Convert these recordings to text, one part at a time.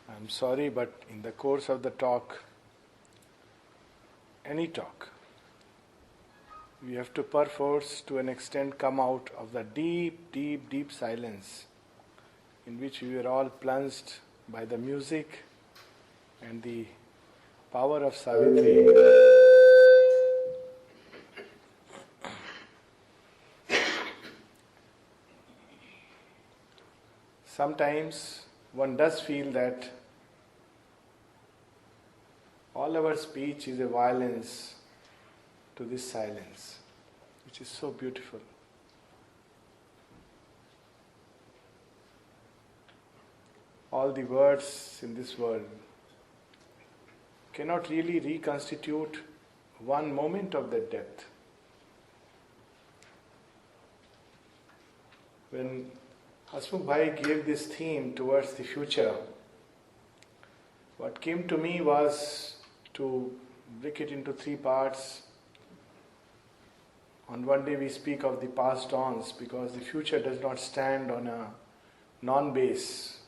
I'm sorry, but in the course of the talk, any talk, we have to perforce to an extent come out of the deep, deep, deep silence in which we were all plunged by the music and the power of Savitri. Sometimes one does feel that all our speech is a violence to this silence, which is so beautiful. All the words in this world cannot really reconstitute one moment of that depth. When Hasmukh Bhai gave this theme towards the future, what came to me was to break it into three parts. On one day we speak of the past dawns because the future does not stand on a non-base.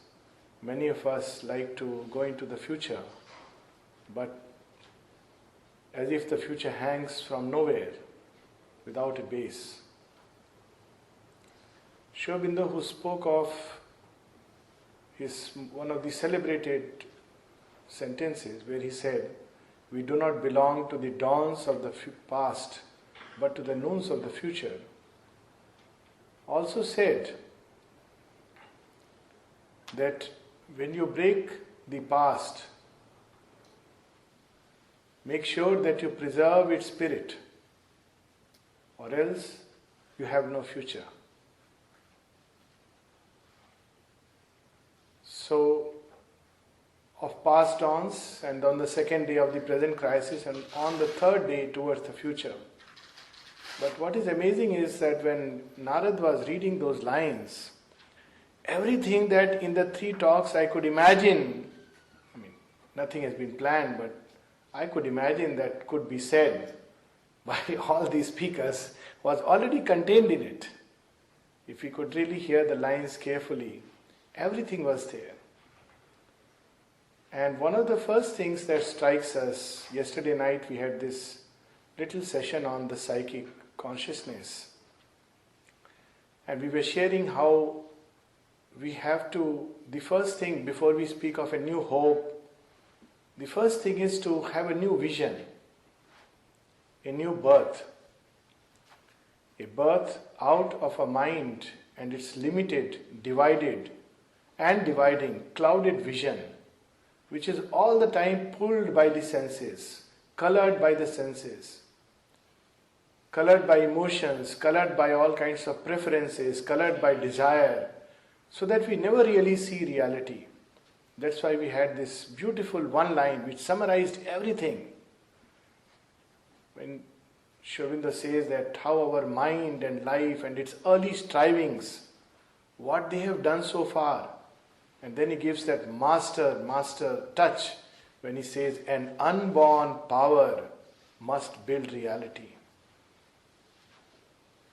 Many of us like to go into the future, but as if the future hangs from nowhere without a base. Aurobindo, who spoke of one of the celebrated sentences where he said, "We do not belong to the dawns of the past, but to the noons of the future," also said that when you break the past, make sure that you preserve its spirit, or else you have no future. So, of past dawns, and on the second day of the present crisis, and on the third day towards the future. But what is amazing is that when Narad was reading those lines, everything that in the three talks I could imagine, nothing has been planned, but I could imagine that could be said by all these speakers was already contained in it. If we could really hear the lines carefully, everything was there. And one of the first things that strikes us, yesterday night we had this little session on the psychic consciousness. And we were sharing how we have to, the first thing before we speak of a new hope, the first thing is to have a new vision, a new birth. A birth out of a mind and its limited, divided and dividing, clouded vision, which is all the time pulled by the senses, colored by the senses, colored by emotions, colored by all kinds of preferences, colored by desire, so that we never really see reality. That's why we had this beautiful one line which summarized everything. When Aurobindo says that how our mind and life and its early strivings, what they have done so far, and then he gives that master touch when he says an unborn power must build reality.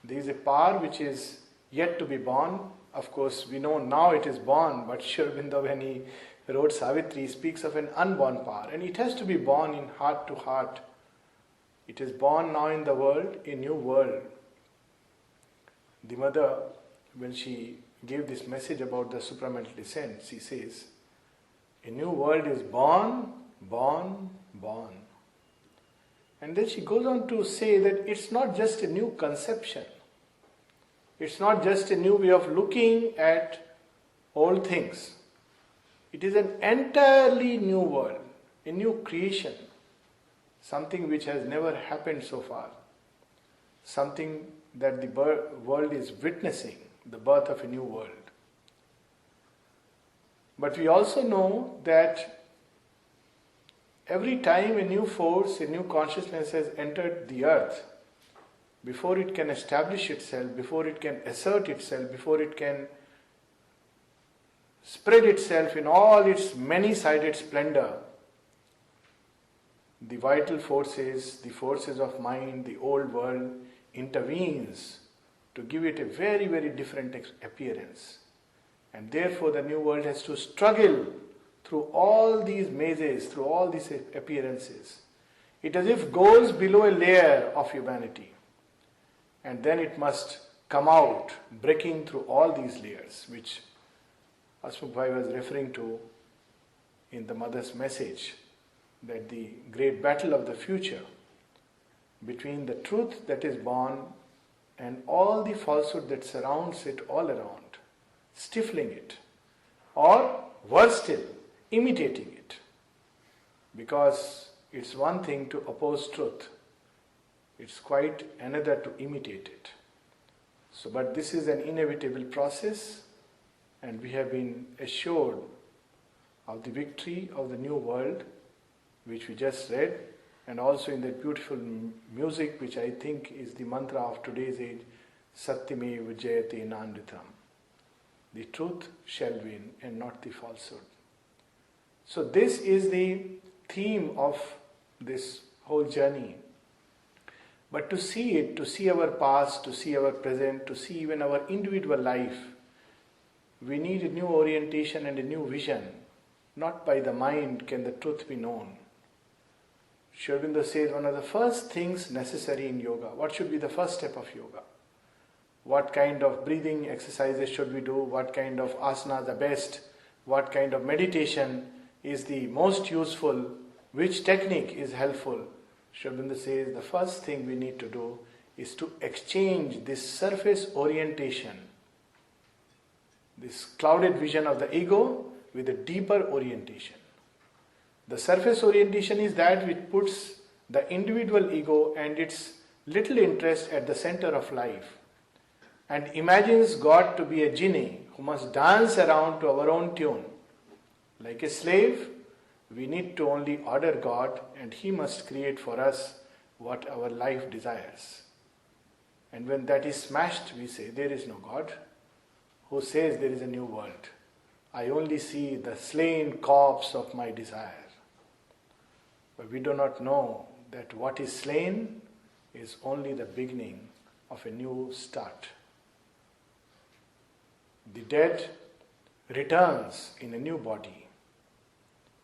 There is a power which is yet to be born. Of course, we know now it is born, but Aurobindo, when he wrote Savitri, speaks of an unborn power, and it has to be born in heart to heart. It is born now in the world, a new world. The mother, when she gave this message about the supramental descent, she says, a new world is born, born, born. And then she goes on to say that it's not just a new conception. It's not just a new way of looking at old things. It is an entirely new world, a new creation, something which has never happened so far, something that the world is witnessing, the birth of a new world. But we also know that every time a new force, a new consciousness has entered the earth, before it can establish itself, before it can assert itself, before it can spread itself in all its many-sided splendor, the vital forces, the forces of mind, the old world intervenes to give it a very, very different appearance. And therefore the new world has to struggle through all these mazes, through all these appearances. It as if goes below a layer of humanity, and then it must come out, breaking through all these layers, which Hasmukh Bhai was referring to in the mother's message, that the great battle of the future between the truth that is born and all the falsehood that surrounds it all around, stifling it, or worse still, imitating it. Because it's one thing to oppose truth, it's quite another to imitate it. So, but this is an inevitable process, and we have been assured of the victory of the new world, which we just read, and also in that beautiful music, which I think is the mantra of today's age, Satyamev Jayate Nandritam. The truth shall win and not the falsehood. So this is the theme of this whole journey. But to see it, to see our past, to see our present, to see even our individual life, we need a new orientation and a new vision. Not by the mind can the truth be known. Aurobindo says one of the first things necessary in yoga. What should be the first step of yoga? What kind of breathing exercises should we do? What kind of asanas are best? What kind of meditation is the most useful? Which technique is helpful? Aurobindo says the first thing we need to do is to exchange this surface orientation, this clouded vision of the ego, with a deeper orientation. The surface orientation is that which puts the individual ego and its little interest at the center of life, and imagines God to be a genie who must dance around to our own tune. Like a slave, we need to only order God, and He must create for us what our life desires. And when that is smashed, we say, there is no God. Who says there is a new world? I only see the slain corpse of my desire. But we do not know that what is slain is only the beginning of a new start. The dead returns in a new body.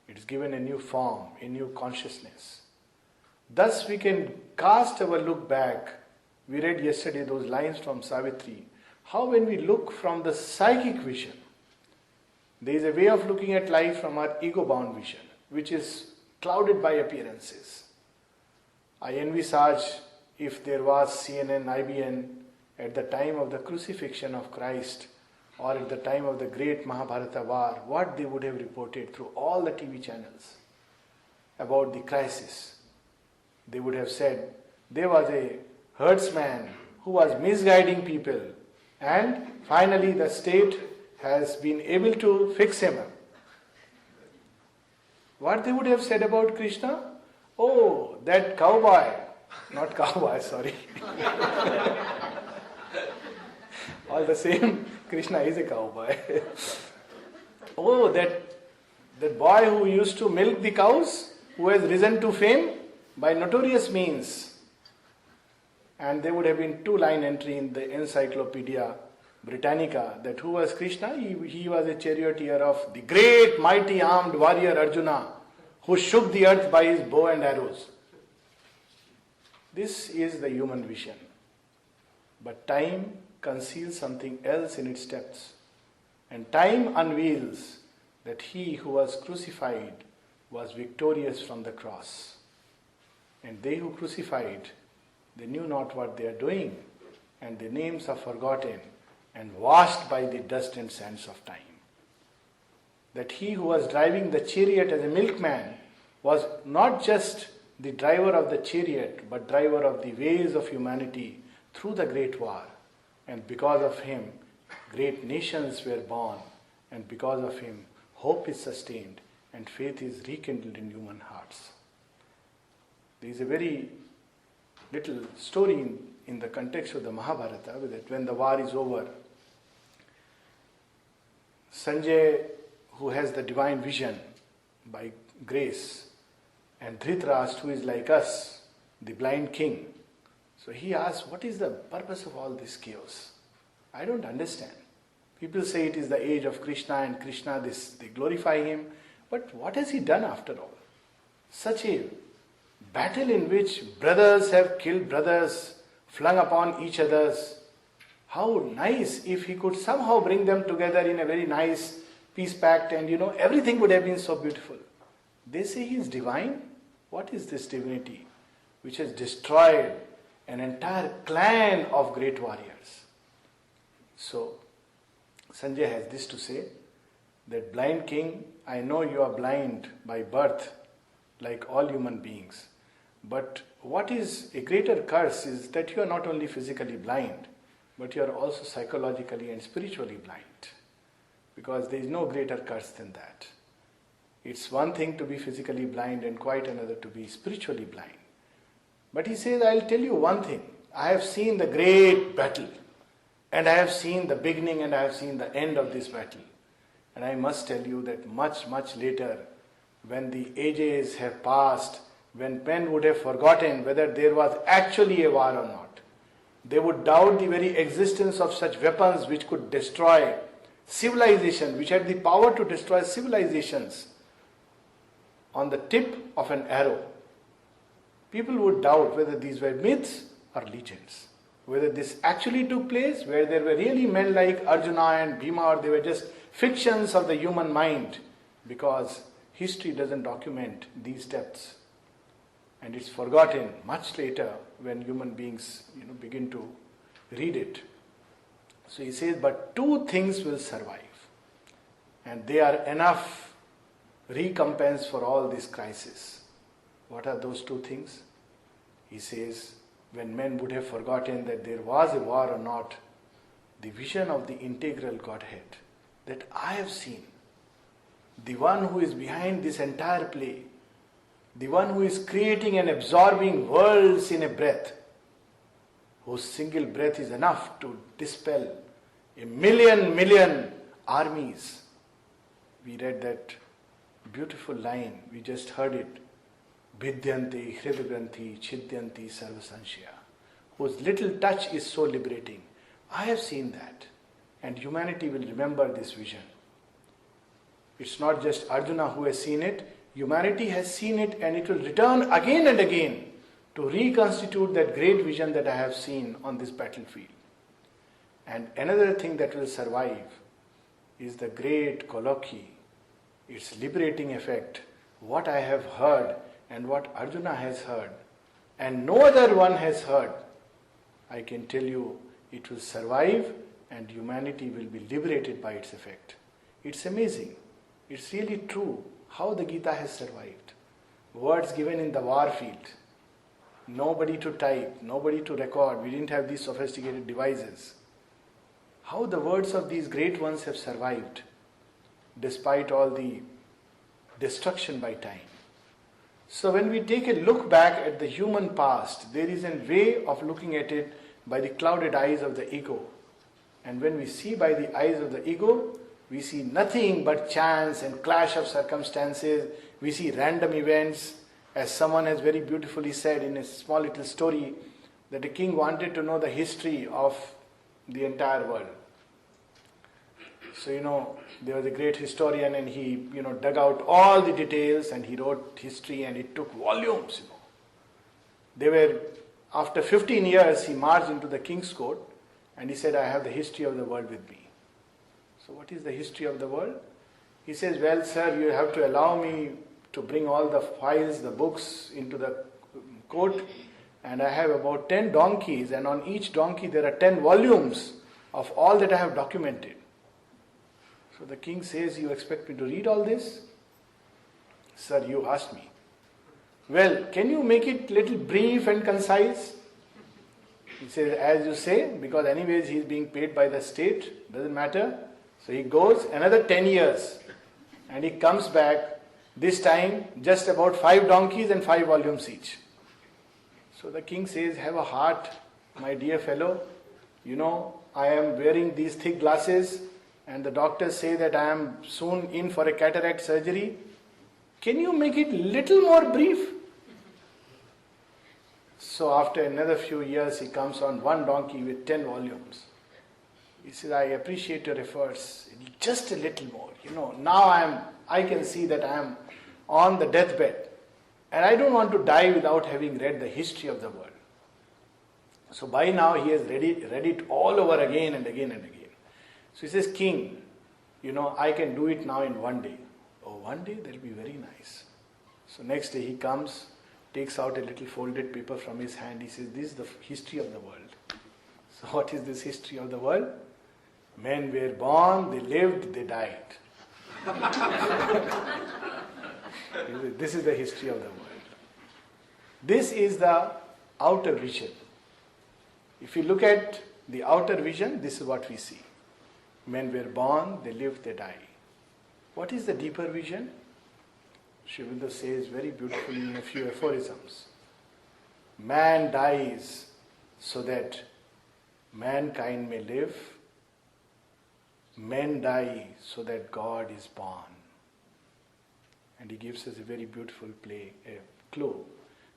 It is given a new form, a new consciousness. Thus we can cast our look back. We read yesterday those lines from Savitri. How when we look from the psychic vision, there is a way of looking at life from our ego-bound vision, which is clouded by appearances. I envisage if there was CNN, IBN at the time of the crucifixion of Christ, or at the time of the great Mahabharata war, what they would have reported through all the TV channels about the crisis. They would have said, there was a herdsman who was misguiding people, and finally the state has been able to fix him up. What they would have said about Krishna? Oh, that cowboy, not cowboy, sorry. All the same, Krishna is a cowboy. Oh, that boy who used to milk the cows, who has risen to fame by notorious means. And there would have been 2-line entry in the Encyclopedia Britannica that who was Krishna? He was a charioteer of the great mighty armed warrior Arjuna, who shook the earth by his bow and arrows. This is the human vision. But time conceals something else in its depths. And time unveils that he who was crucified was victorious from the cross. And they who crucified, they knew not what they are doing, and their names are forgotten and washed by the dust and sands of time. That he who was driving the chariot as a milkman was not just the driver of the chariot, but driver of the ways of humanity through the great war. And because of him, great nations were born, and because of him, hope is sustained and faith is rekindled in human hearts. There is a very little story in the context of the Mahabharata, that when the war is over, Sanjay, who has the divine vision by grace, and Dhritarashtra, who is like us, the blind king. So he asks, what is the purpose of all this chaos? I don't understand. People say it is the age of Krishna, and Krishna, they glorify him. But what has he done after all? Such a battle in which brothers have killed brothers, flung upon each others. How nice if he could somehow bring them together in a very nice peace pact, and everything would have been so beautiful. They say he is divine. What is this divinity which has destroyed an entire clan of great warriors? So Sanjay has this to say, that blind king, I know you are blind by birth like all human beings. But what is a greater curse is that you are not only physically blind, but you are also psychologically and spiritually blind. Because there is no greater curse than that. It's one thing to be physically blind and quite another to be spiritually blind. But he says, I'll tell you one thing. I have seen the great battle, and I have seen the beginning and I have seen the end of this battle. And I must tell you that much, much later, when the ages have passed, when men would have forgotten whether there was actually a war or not, they would doubt the very existence of such weapons which could destroy civilization, which had the power to destroy civilizations on the tip of an arrow. People would doubt whether these were myths or legends, whether this actually took place, where there were really men like Arjuna and Bhima, or they were just fictions of the human mind, because history doesn't document these depths. And it's forgotten much later when human beings begin to read it. So he says, but two things will survive, and they are enough recompense for all this crisis. What are those two things? He says, when men would have forgotten that there was a war or not, the vision of the integral Godhead that I have seen, the one who is behind this entire play, the one who is creating and absorbing worlds in a breath, whose single breath is enough to dispel a million armies. We read that beautiful line, we just heard it, Bidyanti, Hridagranthi, Chidyanti, Sarvasanshya, whose little touch is so liberating. I have seen that, and humanity will remember this vision. It's not just Arjuna who has seen it, humanity has seen it, and it will return again and again to reconstitute that great vision that I have seen on this battlefield. And another thing that will survive is the great colloquy, its liberating effect, what I have heard and what Arjuna has heard, and no other one has heard. I can tell you it will survive, and humanity will be liberated by its effect. It's amazing. It's really true how the Gita has survived. Words given in the war field. Nobody to type, nobody to record. We didn't have these sophisticated devices. How the words of these great ones have survived despite all the destruction by time. So when we take a look back at the human past, there is a way of looking at it by the clouded eyes of the ego. And when we see by the eyes of the ego, we see nothing but chance and clash of circumstances. We see random events. As someone has very beautifully said in a small little story, that a king wanted to know the history of the entire world. So, there was a great historian, and he, dug out all the details, and he wrote history, and it took volumes, They were, after 15 years, he marched into the king's court, and he said, I have the history of the world with me. So what is the history of the world? He says, well, sir, you have to allow me to bring all the files, the books into the court, and I have about 10 donkeys, and on each donkey there are 10 volumes of all that I have documented. So the king says, you expect me to read all this? Sir, you asked me. Well, can you make it little brief and concise? He says, as you say, because anyways he is being paid by the state, doesn't matter. So he goes another 10 years, and he comes back, this time just about 5 donkeys and 5 volumes each. So the king says, have a heart, my dear fellow. I am wearing these thick glasses, and the doctors say that I am soon in for a cataract surgery. Can you make it little more brief? So after another few years, he comes on 1 donkey with 10 volumes. He says, I appreciate your efforts, just a little more. Now I am I can see that I am on the deathbed. And I don't want to die without having read the history of the world. So by now he has read it all over again and again and again. So he says, King, I can do it now in one day. Oh, one day? That will be very nice. So next day he comes, takes out a little folded paper from his hand. He says, this is the history of the world. So what is this history of the world? Men were born, they lived, they died. This is the history of the world. This is the outer vision. If you look at the outer vision, this is what we see. Men were born, they lived, they die. What is the deeper vision? Aurobindo says very beautifully in a few aphorisms. Man dies so that mankind may live. Men die so that God is born. And he gives us a very beautiful clue.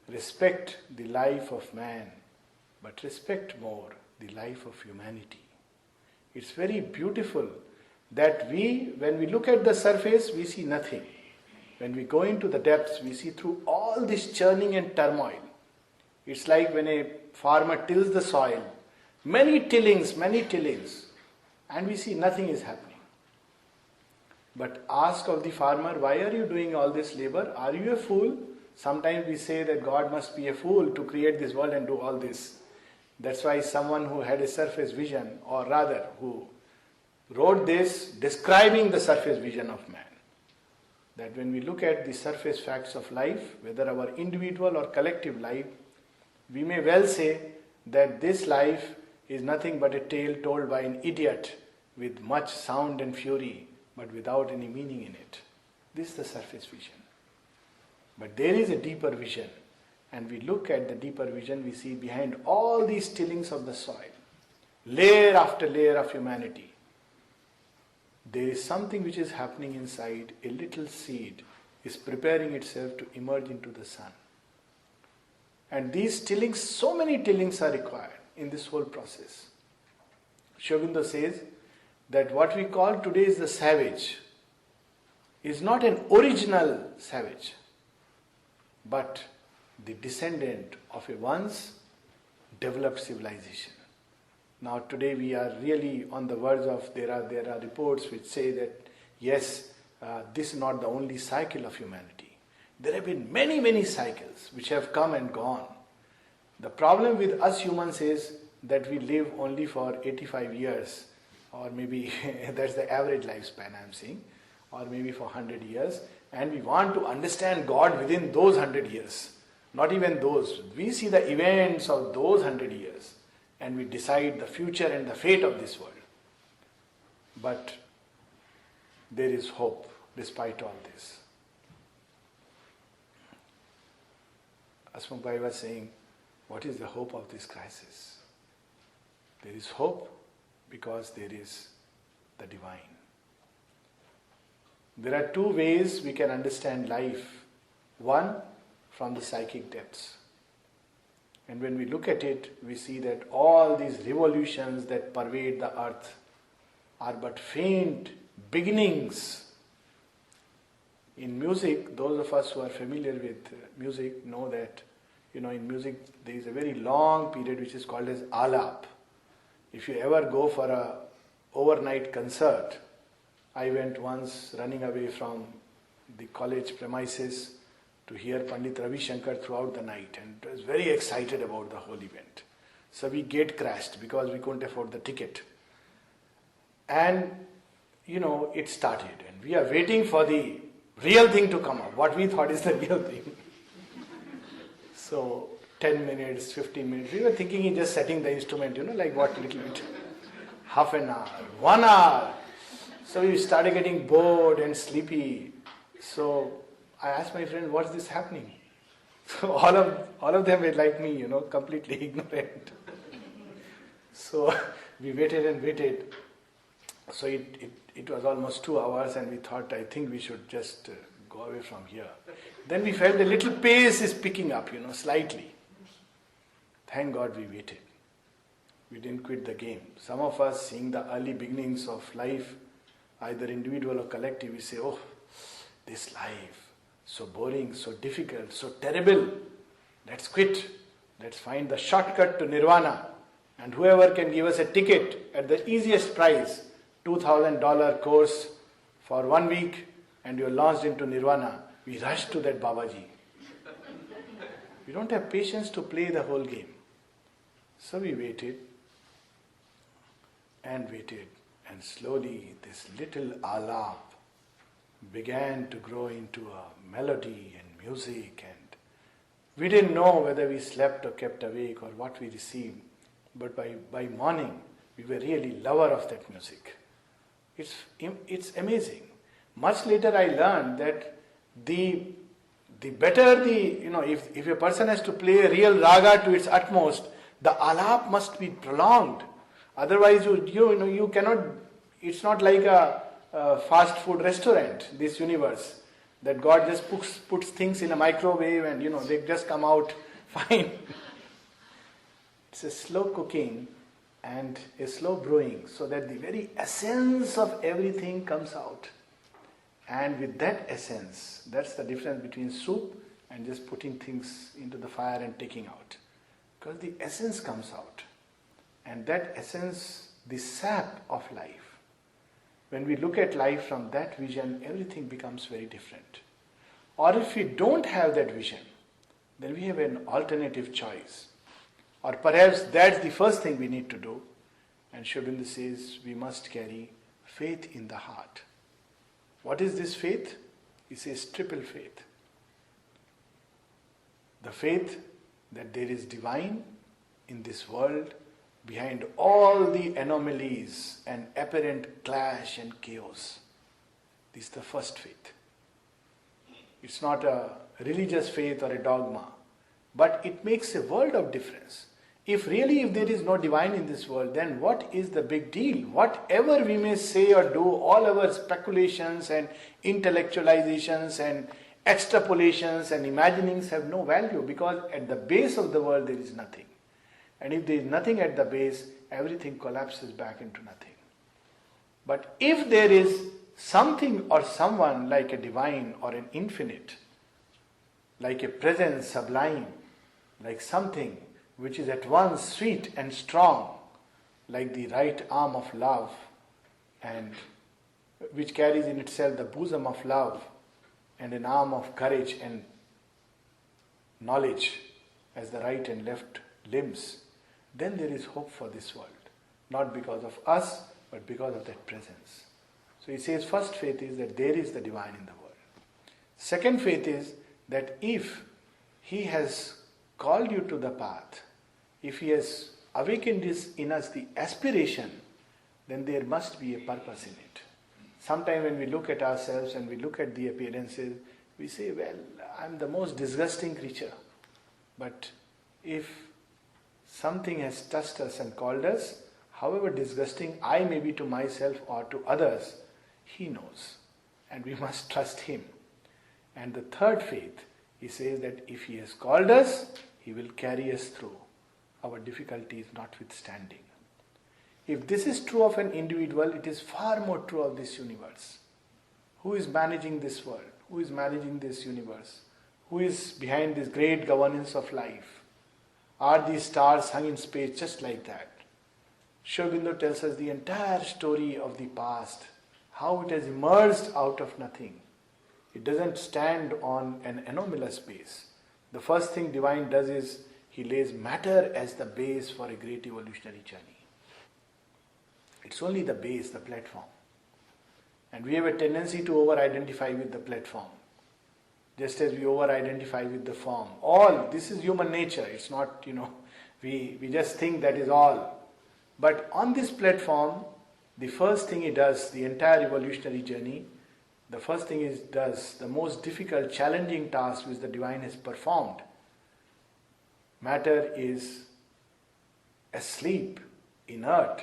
Respect the life of man, but respect more the life of humanity. It's very beautiful that when we look at the surface, we see nothing. When we go into the depths, we see through all this churning and turmoil. It's like when a farmer tills the soil, many tillings, and we see nothing is happening. But ask of the farmer, why are you doing all this labor? Are you a fool? Sometimes we say that God must be a fool to create this world and do all this. That's why someone who had a surface vision, or rather who wrote this describing the surface vision of man, that when we look at the surface facts of life, whether our individual or collective life, we may well say that this life is nothing but a tale told by an idiot with much sound and fury, but without any meaning in it. This is the surface vision. But there is a deeper vision, and we look at the deeper vision, we see behind all these tillings of the soil, layer after layer of humanity, there is something which is happening inside. A little seed is preparing itself to emerge into the sun. And these tillings, so many tillings are required in this whole process. Aurobindo says that what we call today is the savage is not an original savage, but the descendant of a once developed civilization. Now today we are really on the verge of, there are reports which say that yes, this is not the only cycle of humanity. There have been many, many cycles which have come and gone. The problem with us humans is that we live only for 85 years, or maybe that's the average lifespan I am saying, or maybe for 100 years, and we want to understand God within those 100 years. Not even those. We see the events of those 100 years and we decide the future and the fate of this world. But there is hope despite all this. Asmuk Bhai was saying, what is the hope of this crisis? There is hope because there is the divine. There are two ways we can understand life. One, from the psychic depths. And when we look at it, we see that all these revolutions that pervade the earth are but faint beginnings. In music, those of us who are familiar with music know that, in music there is a very long period which is called as alap. If you ever go for a overnight concert, I went once running away from the college premises to hear Pandit Ravi Shankar throughout the night, and was very excited about the whole event. So we gate crashed because we couldn't afford the ticket. And, it started, and we are waiting for the real thing to come up, what we thought is the real thing. So 10 minutes, 15 minutes, we were thinking he's just setting the instrument, like what little bit, half an hour, 1 hour. So we started getting bored and sleepy. So I asked my friend, what's this happening? So all of them were like me, completely ignorant. So we waited and waited. So it was almost 2 hours, and we thought, I think we should just go away from here. Then we felt a little pace is picking up, slightly. Thank God we waited. We didn't quit the game. Some of us, seeing the early beginnings of life, either individual or collective, we say, oh, this life, so boring, so difficult, so terrible, let's quit. Let's find the shortcut to nirvana. And whoever can give us a ticket at the easiest price, $2,000 course for 1 week, and you're launched into nirvana, we rush to that Babaji. We don't have patience to play the whole game. So we waited, and slowly this little alap began to grow into a melody and music, and we didn't know whether we slept or kept awake or what we received, but by morning we were really lover of that music. It's amazing. Much later I learned that the better if a person has to play a real raga to its utmost, the alap must be prolonged. Otherwise you cannot. It's not like a fast food restaurant, this universe, that God just puts things in a microwave and they just come out fine. It's a slow cooking and a slow brewing, so that the very essence of everything comes out. And with that essence, that's the difference between soup and just putting things into the fire and taking out. Because the essence comes out. And that essence, the sap of life. When we look at life from that vision, everything becomes very different. Or if we don't have that vision, then we have an alternative choice. Or perhaps that's the first thing we need to do. And Aurobindo says we must carry faith in the heart. What is this faith? He says triple faith. The faith that there is divine in this world behind all the anomalies and apparent clash and chaos. This is the first faith. It's not a religious faith or a dogma, but it makes a world of difference. If there is no divine in this world, then what is the big deal? Whatever we may say or do, all our speculations and intellectualizations and extrapolations and imaginings have no value, because at the base of the world there is nothing. And if there is nothing at the base, everything collapses back into nothing. But if there is something or someone like a divine or an infinite, like a presence sublime, like something which is at once sweet and strong, like the right arm of love, and which carries in itself the bosom of love, and an arm of courage and knowledge as the right and left limbs, then there is hope for this world. Not because of us, but because of that presence. So he says first faith is that there is the divine in the world. Second faith is that if he has called you to the path, if he has awakened in us the aspiration, then there must be a purpose in it. Sometimes when we look at ourselves and we look at the appearances, we say, well, I'm the most disgusting creature. But if something has touched us and called us, however disgusting I may be to myself or to others, he knows. And we must trust him. And the third faith, he says that if he has called us, he will carry us through, our difficulties notwithstanding. If this is true of an individual, it is far more true of this universe. Who is managing this world? Who is managing this universe? Who is behind this great governance of life? Are these stars hung in space just like that? Aurobindo tells us the entire story of the past, how it has emerged out of nothing. It doesn't stand on an anomalous base. The first thing divine does is he lays matter as the base for a great evolutionary journey. It's only the base, the platform. And we have a tendency to over-identify with the platform, just as we over-identify with the form. This is human nature. It's not, we just think that is all. But on this platform, the first thing he does, the entire evolutionary journey, the first thing he does, the most difficult, challenging task which the divine has performed. Matter is asleep, inert,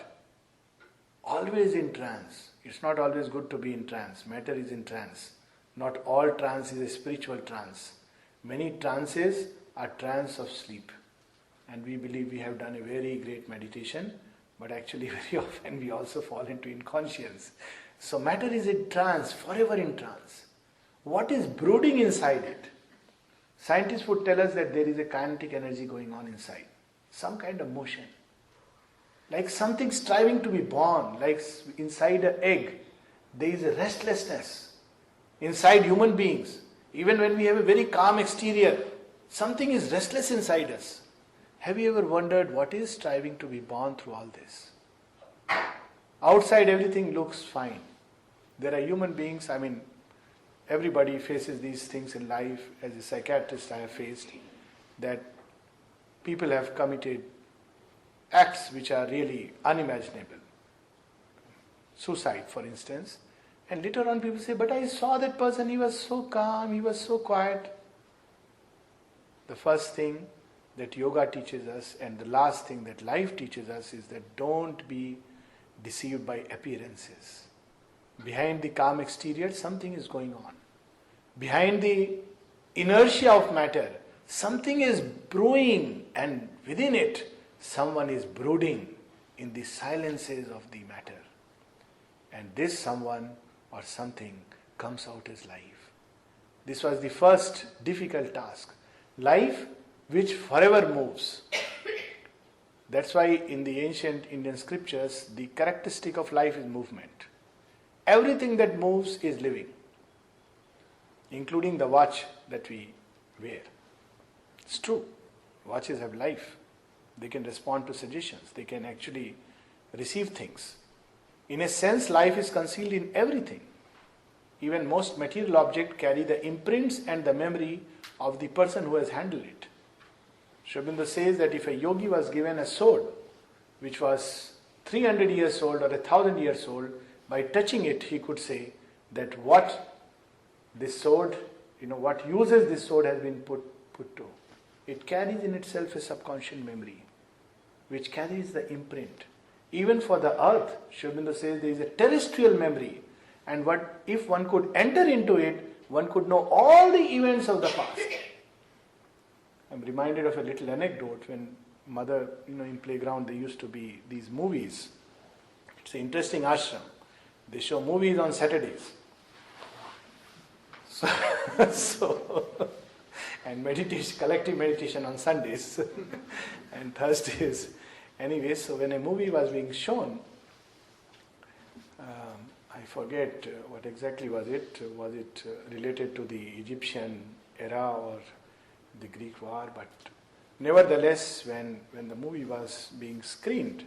always in trance. It's not always good to be in trance. Matter is in trance. Not all trance is a spiritual trance. Many trances are trance of sleep. And we believe we have done a very great meditation, but actually very often we also fall into inconscience. So matter is in trance, forever in trance. What is brooding inside it? Scientists would tell us that there is a kinetic energy going on inside, some kind of motion. Like something striving to be born, like inside an egg, there is a restlessness inside human beings. Even when we have a very calm exterior, something is restless inside us. Have you ever wondered what is striving to be born through all this? Outside everything looks fine. There are human beings, everybody faces these things in life. As a psychiatrist I have faced that people have committed acts which are really unimaginable. Suicide, for instance. And later on people say, but I saw that person, he was so calm, he was so quiet. The first thing that yoga teaches us and the last thing that life teaches us is that don't be deceived by appearances. Behind the calm exterior, something is going on. Behind the inertia of matter, something is brewing, and within it, someone is brooding in the silences of the matter. And this someone or something comes out as life. This was the first difficult task. Life which forever moves. That's why in the ancient Indian scriptures, the characteristic of life is movement. Everything that moves is living, including the watch that we wear. It's true. Watches have life. They can respond to suggestions. They can actually receive things. In a sense, life is concealed in everything. Even most material objects carry the imprints and the memory of the person who has handled it. Aurobindo says that if a yogi was given a sword which was 300 years old or 1,000 years old, by touching it he could say that what this sword, what uses this sword has been put to. It carries in itself a subconscious memory which carries the imprint. Even for the earth, Aurobindo says there is a terrestrial memory, and what if one could enter into it, one could know all the events of the past. I'm reminded of a little anecdote when mother, in playground there used to be these movies. It's an interesting ashram. They show movies on Saturdays. And meditation, collective meditation on Sundays and Thursdays. Anyway, so when a movie was being shown, I forget what exactly was it. Was it related to the Egyptian era or the Greek war? But nevertheless, when the movie was being screened,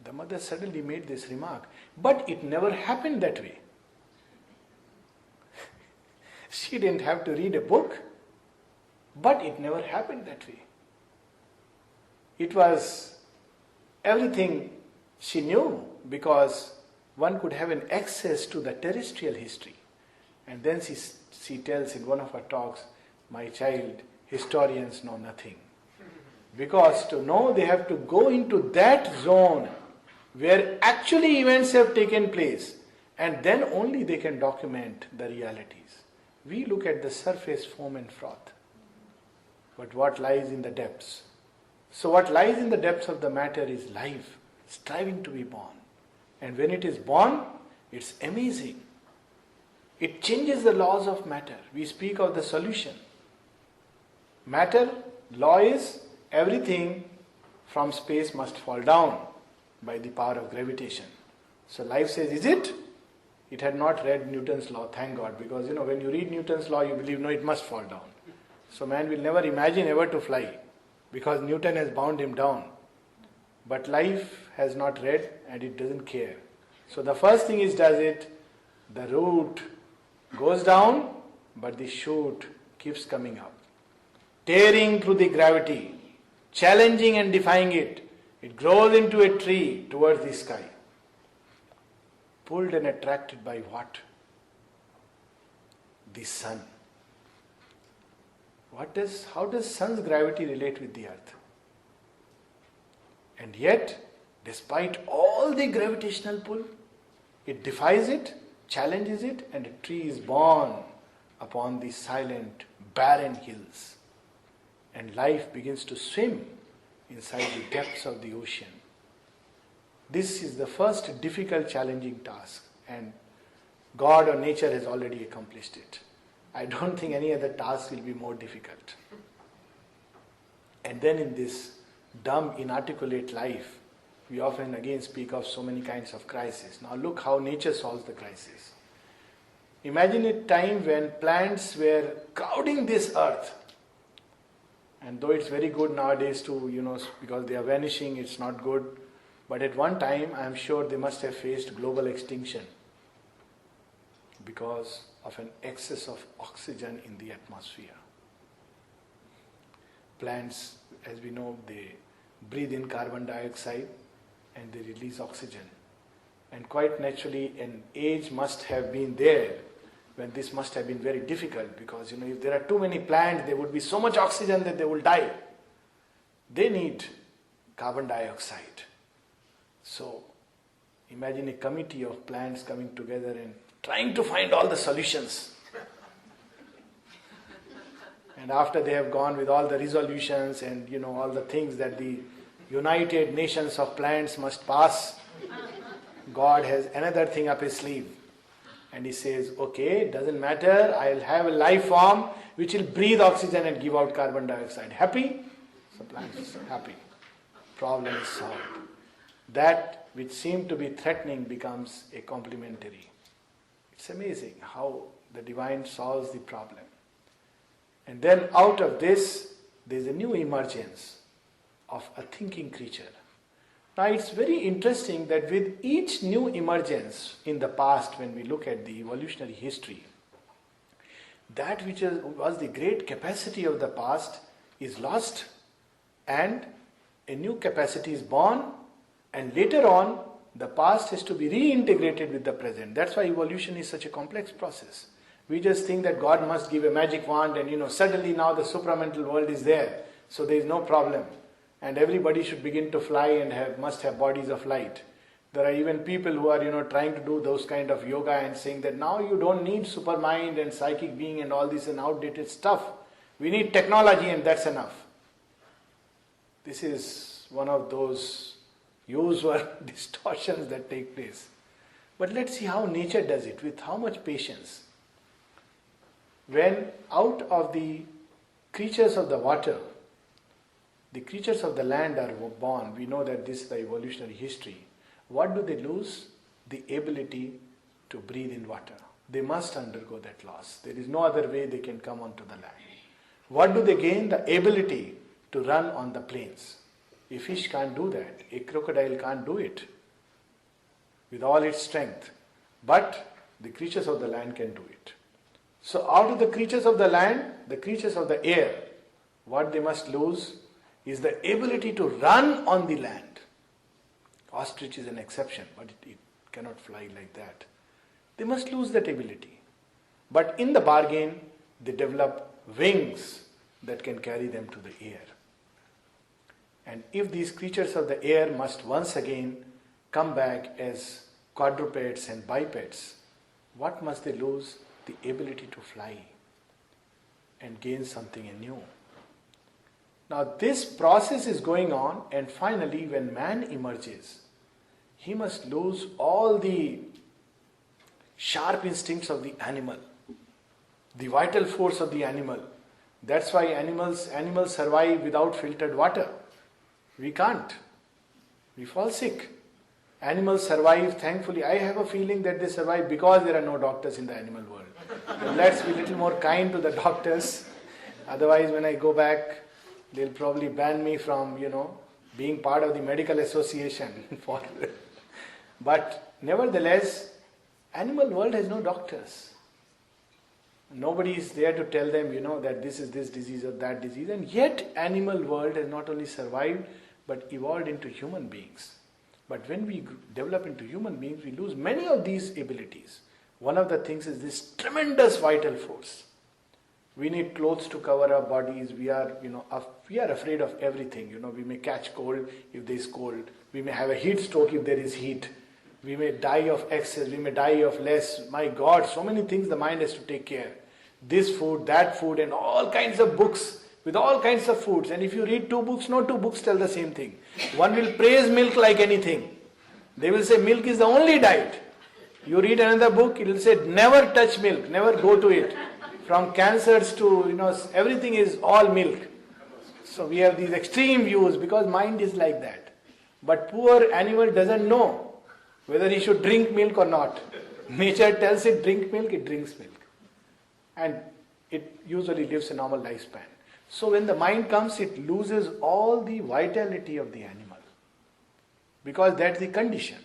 the mother suddenly made this remark, but it never happened that way. She didn't have to read a book, but it never happened that way. It was everything she knew, because one could have an access to the terrestrial history. And then she tells in one of her talks, my child, historians know nothing. Because to know, they have to go into that zone where actually events have taken place, and then only they can document the realities. We look at the surface, foam and froth, but what lies in the depths? So what lies in the depths of the matter is life, striving to be born. And when it is born, it's amazing. It changes the laws of matter. We speak of the solution. Matter, law is everything from space must fall down by the power of gravitation. So life says, is it? It had not read Newton's law, thank God, because when you read Newton's law, you believe, no, it must fall down. So man will never imagine ever to fly, because Newton has bound him down. But life has not read and it doesn't care. So the first thing it does it, the root goes down, but the shoot keeps coming up. Tearing through the gravity, challenging and defying it, it grows into a tree towards the sky. Pulled and attracted by what? The sun. How does sun's gravity relate with the earth? And yet, despite all the gravitational pull, it defies it, challenges it, and a tree is born upon the silent, barren hills. And life begins to swim inside the depths of the ocean. This is the first difficult, challenging task, and God or nature has already accomplished it. I don't think any other task will be more difficult. And then in this dumb, inarticulate life, we often again speak of so many kinds of crises. Now look how nature solves the crisis. Imagine a time when plants were crowding this earth. And though it's very good nowadays to, because they are vanishing, it's not good. But at one time, I am sure they must have faced global extinction because of an excess of oxygen in the atmosphere. Plants, as we know, they breathe in carbon dioxide and they release oxygen. And quite naturally, an age must have been there when this must have been very difficult because, if there are too many plants, there would be so much oxygen that they will die. They need carbon dioxide. So, imagine a committee of plants coming together and trying to find all the solutions. And after they have gone with all the resolutions and, all the things that the United Nations of Plants must pass, God has another thing up his sleeve. And he says, okay, doesn't matter, I'll have a life form which will breathe oxygen and give out carbon dioxide. Happy? So plant is happy. Problem is solved. That which seemed to be threatening becomes a complementary. It's amazing how the divine solves the problem. And then out of this, there's a new emergence of a thinking creature. Now it's very interesting that with each new emergence in the past, when we look at the evolutionary history, that which was the great capacity of the past is lost and a new capacity is born, and later on the past has to be reintegrated with the present. That's why evolution is such a complex process. We just think that God must give a magic wand and suddenly now the supramental world is there, so there is no problem. And everybody should begin to fly and must have bodies of light. There are even people who are trying to do those kind of yoga and saying that now you don't need supermind and psychic being and all this and outdated stuff. We need technology and that's enough. This is one of those usual distortions that take place. But let's see how nature does it, with how much patience. When out of the creatures of the water, the creatures of the land are born, we know that this is the evolutionary history. What do they lose? The ability to breathe in water. They must undergo that loss. There is no other way they can come onto the land. What do they gain? The ability to run on the plains. A fish can't do that. A crocodile can't do it with all its strength. But the creatures of the land can do it. So out of the creatures of the land, the creatures of the air, what they must lose is the ability to run on the land. Ostrich is an exception, but it cannot fly like that. They must lose that ability. But in the bargain, they develop wings that can carry them to the air. And if these creatures of the air must once again come back as quadrupeds and bipeds, what must they lose? The ability to fly and gain something anew. Now this process is going on, and finally when man emerges, he must lose all the sharp instincts of the animal, the vital force of the animal. That's why animals survive without filtered water. We can't. We fall sick. Animals survive, thankfully. I have a feeling that they survive because there are no doctors in the animal world. And let's be a little more kind to the doctors. Otherwise, when I go back, they'll probably ban me from, being part of the medical association. But nevertheless, animal world has no doctors. Nobody is there to tell them, that this is this disease or that disease. And yet, animal world has not only survived, but evolved into human beings. But when we develop into human beings, we lose many of these abilities. One of the things is this tremendous vital force. We need clothes to cover our bodies. We are afraid of everything. We may catch cold if there is cold. We may have a heat stroke if there is heat. We may die of excess. We may die of less. My God, so many things the mind has to take care. This food, that food, and all kinds of books with all kinds of foods. And if you read two books, no two books tell the same thing. One will praise milk like anything. They will say milk is the only diet. You read another book, it will say never touch milk, never go to it. From cancers to, everything is all milk. So we have these extreme views because mind is like that. But poor animal doesn't know whether he should drink milk or not. Nature tells it drink milk, it drinks milk. And it usually lives a normal lifespan. So when the mind comes, it loses all the vitality of the animal. Because that's the condition.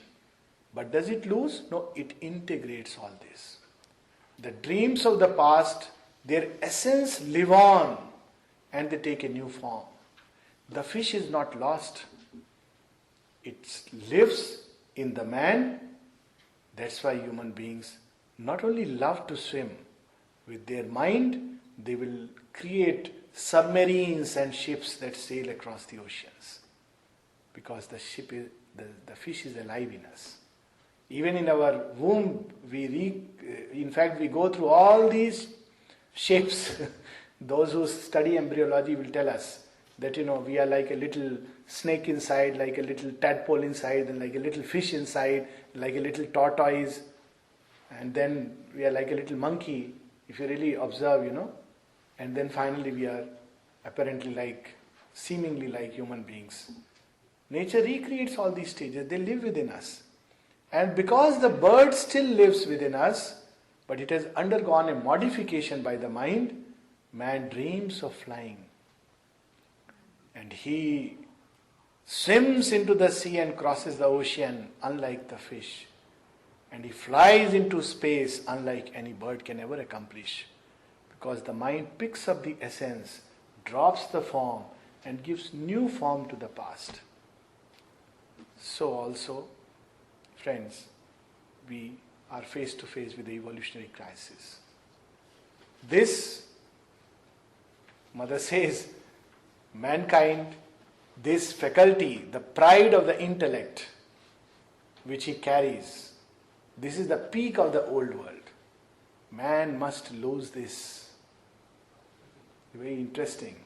But does it lose? No, it integrates all this. The dreams of the past, their essence live on and they take a new form. The fish is not lost. It lives in the man. That's why human beings not only love to swim, with their mind they will create submarines and ships that sail across the oceans. Because the fish is alive in us. Even in our womb, we go through all these shapes. Those who study embryology will tell us that, we are like a little snake inside, like a little tadpole inside, and like a little fish inside, like a little tortoise, and then we are like a little monkey, if you really observe, and then finally we are apparently seemingly like human beings. Nature recreates all these stages, they live within us. And because the bird still lives within us, but it has undergone a modification by the mind, man dreams of flying. And he swims into the sea and crosses the ocean unlike the fish. And he flies into space unlike any bird can ever accomplish. Because the mind picks up the essence, drops the form, and gives new form to the past. So also, friends, we are face to face with the evolutionary crisis. This, Mother says, mankind, this faculty, the pride of the intellect which he carries, this is the peak of the old world. Man must lose this. Very interesting.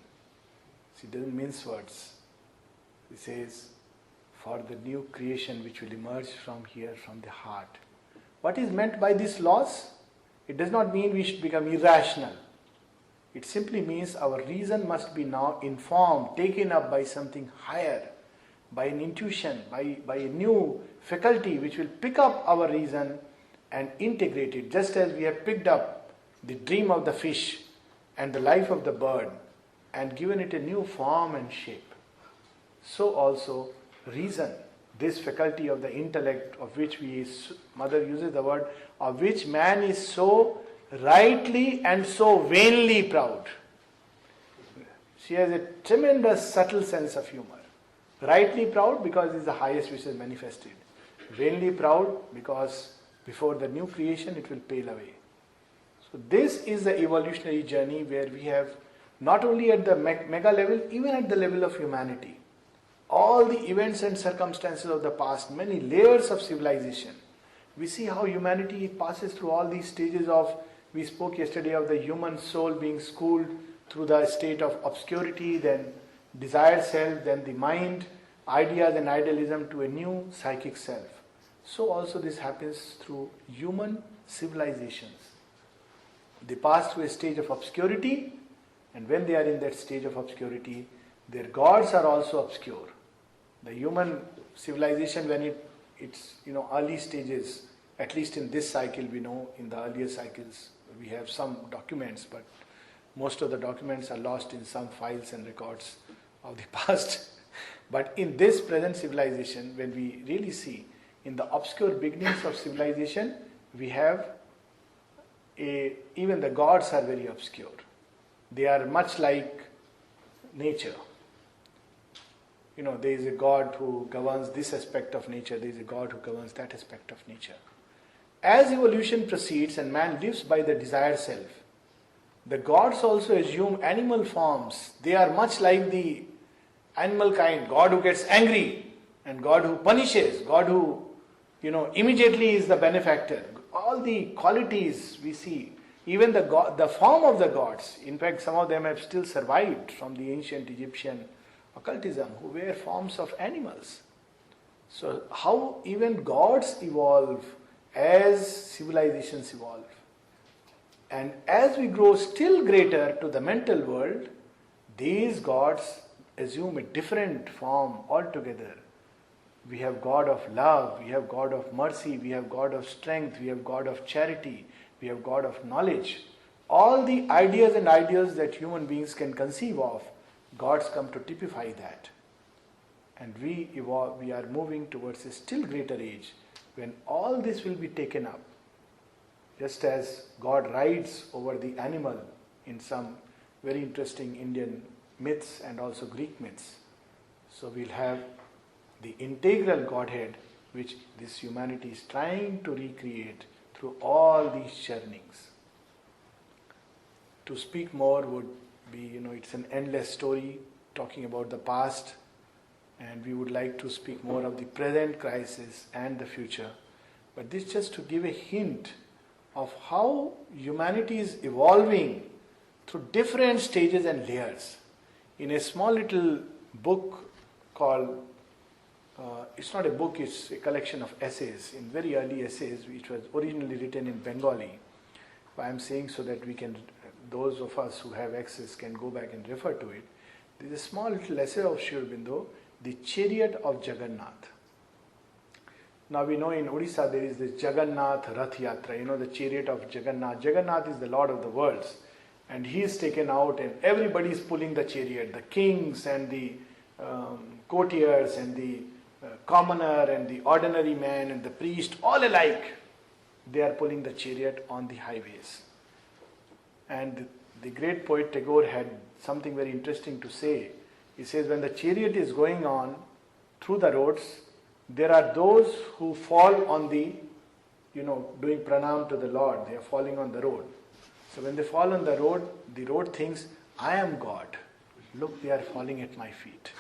He doesn't mince words. He says, for the new creation which will emerge from here, from the heart. What is meant by this loss? It does not mean we should become irrational. It simply means our reason must be now informed, taken up by something higher, by an intuition, by a new faculty which will pick up our reason and integrate it, just as we have picked up the dream of the fish and the life of the bird and given it a new form and shape. So also reason, this faculty of the intellect of which Mother uses the word, of which man is so rightly and so vainly proud. She has a tremendous subtle sense of humor. Rightly proud because it is the highest which is manifested. Vainly proud because before the new creation it will pale away. So this is the evolutionary journey where we have not only at the mega level, even at the level of humanity, all the events and circumstances of the past, many layers of civilization. We see how humanity passes through all these stages of, we spoke yesterday of the human soul being schooled through the state of obscurity, then desired self, then the mind, ideas and idealism to a new psychic self. So also this happens through human civilizations. They pass through a stage of obscurity, and when they are in that stage of obscurity, their gods are also obscure. The human civilization, when its early stages, at least in this cycle, we know in the earlier cycles we have some documents, but most of the documents are lost in some files and records of the past. But in this present civilization, when we really see in the obscure beginnings of civilization, we have even the gods are very obscure. They are much like nature. There is a God who governs this aspect of nature, there is a God who governs that aspect of nature. As evolution proceeds and man lives by the desired self, the gods also assume animal forms. They are much like the animal kind. God who gets angry and God who punishes, God who immediately is the benefactor. All the qualities we see, even the form of the gods. In fact, some of them have still survived from the ancient Egyptian occultism, who were forms of animals. So how even gods evolve as civilizations evolve. And as we grow still greater to the mental world, these gods assume a different form altogether. We have God of love, we have God of mercy, we have God of strength, we have God of charity, we have God of knowledge. All the ideas and ideals that human beings can conceive of, gods come to typify that. And we are moving towards a still greater age when all this will be taken up. Just as God rides over the animal in some very interesting Indian myths and also Greek myths. So we'll have the integral Godhead which this humanity is trying to recreate through all these churnings. To speak more would be, it's an endless story talking about the past, and we would like to speak more of the present crisis and the future. But this just to give a hint of how humanity is evolving through different stages and layers. In a small little book called, it's not a book, it's a collection of essays, in very early essays, which was originally written in Bengali. I am saying so that we can, those of us who have access can go back and refer to it. There is a small little essay of Sri Aurobindo, The Chariot of Jagannath. Now we know in Odisha there is this Jagannath Rath Yatra, the chariot of Jagannath. Jagannath is the Lord of the worlds, and he is taken out and everybody is pulling the chariot. The kings and the courtiers and the commoner and the ordinary man and the priest, all alike, they are pulling the chariot on the highways. And the great poet Tagore had something very interesting to say. He says, when the chariot is going on through the roads, there are those who fall on the, doing pranam to the Lord. They are falling on the road. So when they fall on the road thinks, I am God. Look, they are falling at my feet.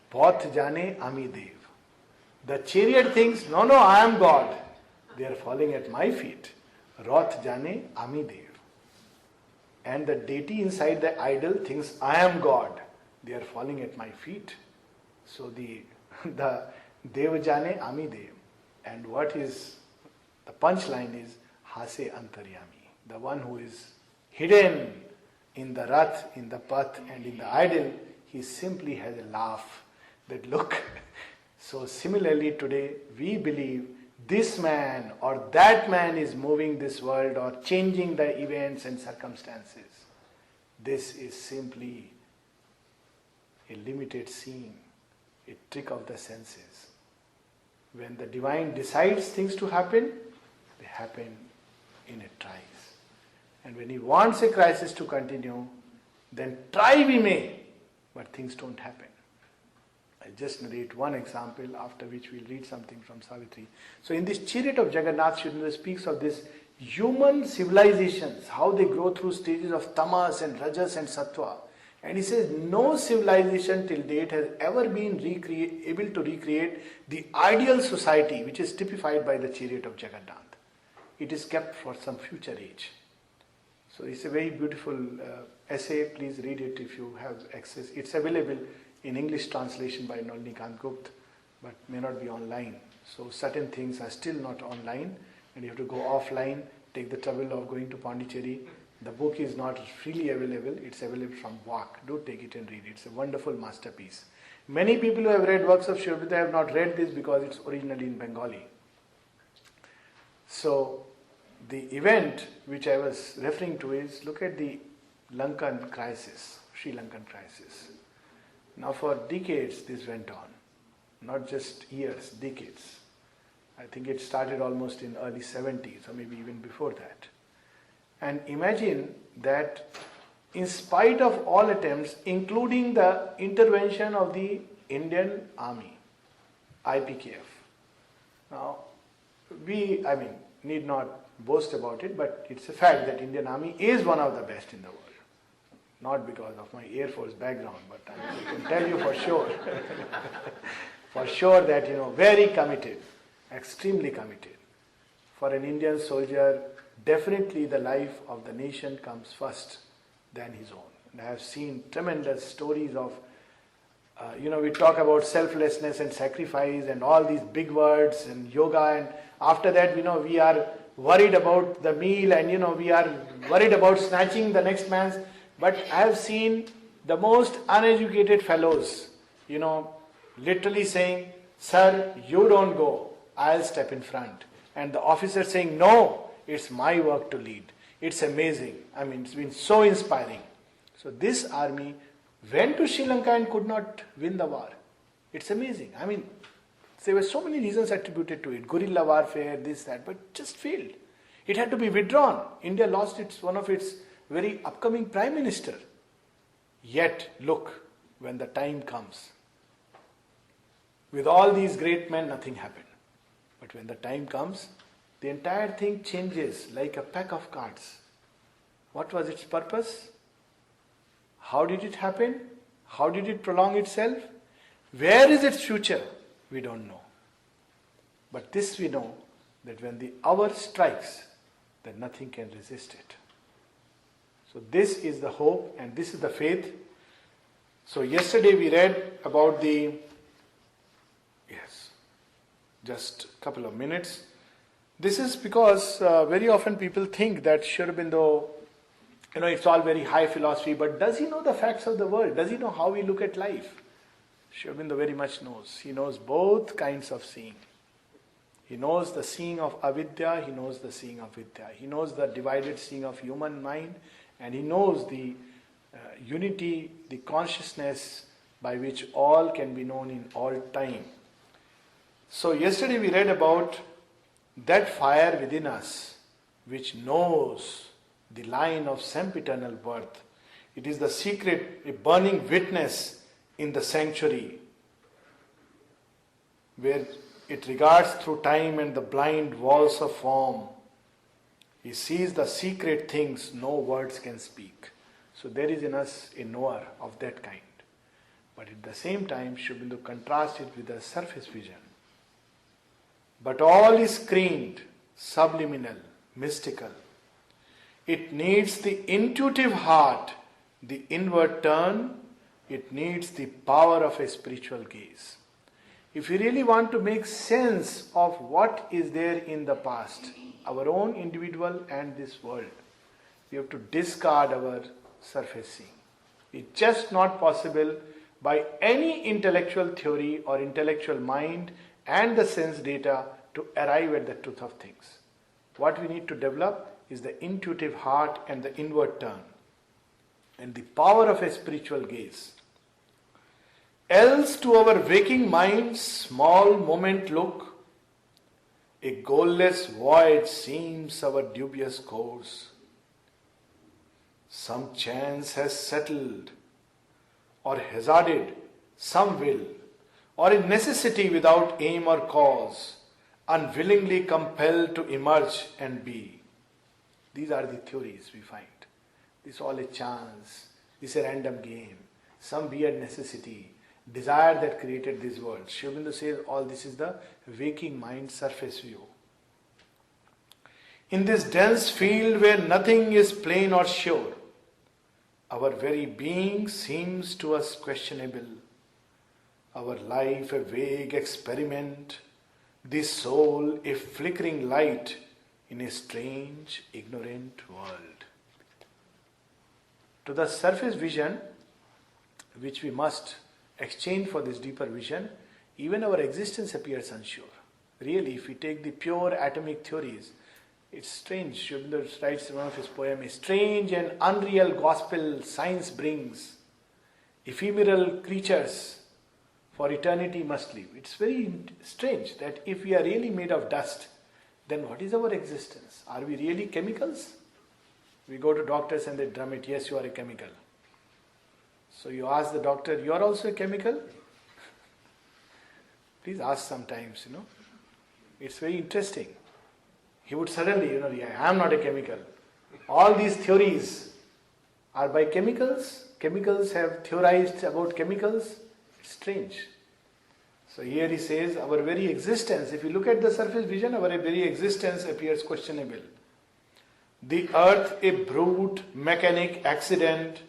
Path jane ami dev. The chariot thinks, no, I am God. They are falling at my feet. Rath jane ami dev. And the deity inside the idol thinks, I am God. They are falling at my feet. So the Dev jane ami dev. And what is the punchline is Hase Antaryami. The one who is hidden in the Rath, in the Path and in the idol, he simply has a laugh that look. So similarly today we believe this man or that man is moving this world or changing the events and circumstances. This is simply a limited scene, a trick of the senses. When the divine decides things to happen, they happen in a trice. And when he wants a crisis to continue, then try we may, but things don't happen. I'll just narrate one example, after which we'll read something from Savitri. So in this chariot of Jagannath, Sri speaks of this human civilizations, how they grow through stages of tamas and rajas and sattva. And he says, no civilization till date has ever been able to recreate the ideal society which is typified by the chariot of Jagannath. It is kept for some future age. So it's a very beautiful essay. Please read it if you have access. It's available in English translation by Nalini Gupta, but may not be online. So certain things are still not online, and you have to go offline, take the trouble of going to Pondicherry. The book is not freely available, it's available from WAC. Do take it and read it. It's a wonderful masterpiece. Many people who have read works of Sri Aurobindo have not read this because it's originally in Bengali. So the event which I was referring to is, look at the Lankan crisis, Sri Lankan crisis. Now for decades this went on, not just years, decades. I think it started almost in early 70s or maybe even before that. And imagine that in spite of all attempts, including the intervention of the Indian Army, IPKF. Now, we need not boast about it, but it's a fact that Indian Army is one of the best in the world. Not because of my Air Force background, but I can tell you for sure. For sure that, very committed, extremely committed. For an Indian soldier, definitely the life of the nation comes first than his own. And I have seen tremendous stories of, we talk about selflessness and sacrifice and all these big words and yoga, and after that, we are worried about the meal and, we are worried about snatching the next man's. But I have seen the most uneducated fellows, literally saying, "Sir, you don't go, I'll step in front." And the officer saying, "No, it's my work to lead." It's amazing. It's been so inspiring. So this army went to Sri Lanka and could not win the war. It's amazing. There were so many reasons attributed to it. Guerrilla warfare, this, that, but just failed. It had to be withdrawn. India lost one of its very upcoming prime minister. Yet, look, when the time comes, with all these great men, nothing happened. But when the time comes, the entire thing changes like a pack of cards. What was its purpose? How did it happen? How did it prolong itself? Where is its future? We don't know. But this we know, that when the hour strikes, then nothing can resist it. So this is the hope and this is the faith. So yesterday we read about just a couple of minutes. This is because very often people think that Sri Aurobindo, it's all very high philosophy, but does he know the facts of the world? Does he know how we look at life? Sri Aurobindo very much knows. He knows both kinds of seeing. He knows the seeing of avidya, he knows the seeing of vidya. He knows the divided seeing of human mind, and he knows the unity, the consciousness by which all can be known in all time. So yesterday we read about that fire within us which knows the line of sempiternal birth. It is the secret, a burning witness in the sanctuary, where it regards through time and the blind walls of form. He sees the secret things no words can speak. So there is in us a knower of that kind. But at the same time, Sri Aurobindo contrasts it with a surface vision. But all is screened, subliminal, mystical. It needs the intuitive heart, the inward turn. It needs the power of a spiritual gaze. If we really want to make sense of what is there in the past, our own individual and this world, we have to discard our surface seeing. It's just not possible by any intellectual theory or intellectual mind and the sense data to arrive at the truth of things. What we need to develop is the intuitive heart and the inward turn and the power of a spiritual gaze. Else to our waking minds small moment look, a goalless void seems our dubious course. Some chance has settled or hazarded some will, or a necessity without aim or cause, unwillingly compelled to emerge and be. These are the theories we find. This is all a chance, this is a random game, some weird necessity, desire that created this world. Sri Aurobindo says all this is the waking mind surface view. In this dense field where nothing is plain or sure, our very being seems to us questionable, our life a vague experiment, the soul a flickering light in a strange, ignorant world. To the surface vision, which we must exchange for this deeper vision, even our existence appears unsure. Really, if we take the pure atomic theories, it's strange. Sri Aurobindo writes in one of his poems, a strange and unreal gospel science brings. Ephemeral creatures for eternity must live. It's very strange that if we are really made of dust, then what is our existence? Are we really chemicals? We go to doctors and they drum it, yes, you are a chemical. So you ask the doctor, you are also a chemical? Please ask sometimes, It's very interesting. He would suddenly, I am not a chemical. All these theories are by chemicals. Chemicals have theorized about chemicals. It's strange. So here he says, our very existence, if you look at the surface vision, our very existence appears questionable. The earth a brute, mechanic accident,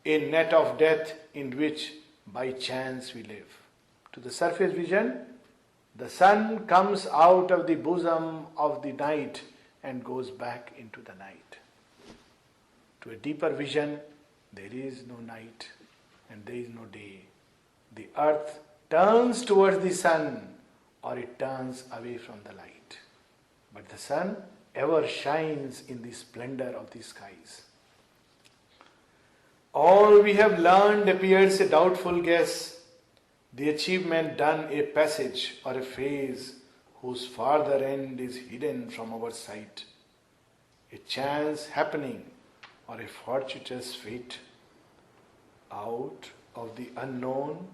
a net of death in which by chance we live. To the surface vision, the sun comes out of the bosom of the night and goes back into the night. To a deeper vision, there is no night and there is no day. The earth turns towards the sun or it turns away from the light. But the sun ever shines in the splendor of the skies. All we have learned appears a doubtful guess, the achievement done a passage or a phase whose farther end is hidden from our sight, a chance happening or a fortuitous fate. Out of the unknown,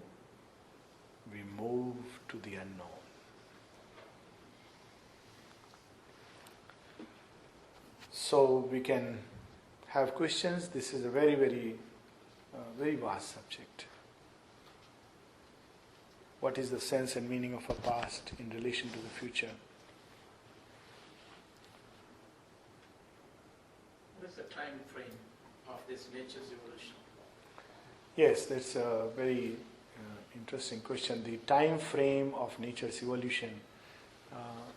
we move to the unknown. So we can have questions. This is a very, very vast subject. What is the sense and meaning of a past in relation to the future? What is the time frame of this nature's evolution? Yes, that's a very interesting question. The time frame of nature's evolution.